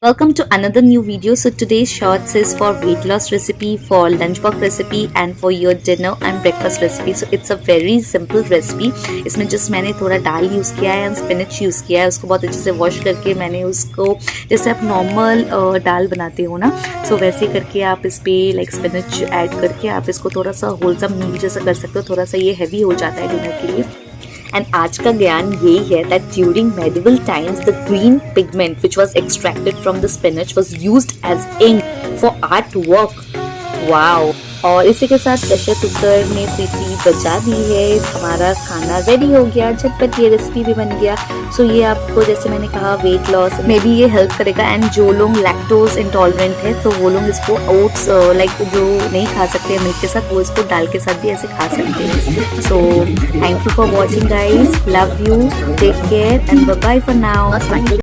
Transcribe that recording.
Welcome to another new video. So today's shorts is for weight loss recipe, for lunchbox recipe and for your dinner and breakfast recipe. So it's a very simple recipe. इसमें just मैंने थोड़ा दाल use किया है and spinach use किया है. उसको बहुत अच्छे से वॉश करके मैंने उसको जैसे आप नॉर्मल दाल बनाते हो ना, सो वैसे करके आप इस पर लाइक स्पिनच ऐड करके आप इसको थोड़ा सा होलसम मील जैसा कर सकते हो. थोड़ा सा ये हैवी हो जाता है डिनर के लिए. एंड आज का ज्ञान यही है that during medieval times the green pigment which was extracted from the spinach was used as ink for art work. Wow. और इसी के साथ प्रेशर कुकर में सीटी बजा दी है. हमारा खाना रेडी हो गया, झटपट ये रेसिपी भी बन गया. सो ये आपको जैसे मैंने कहा वेट लॉस में भी ये हेल्प करेगा. एंड जो लोग लैक्टोज इंटॉलरेंट है तो वो लोग इसको ओट्स लाइक जो नहीं खा सकते मिल्क के साथ वो इसको दाल के साथ भी ऐसे खा सकते हैं. So thank you for watching guys. Love you, take care and bye bye for now.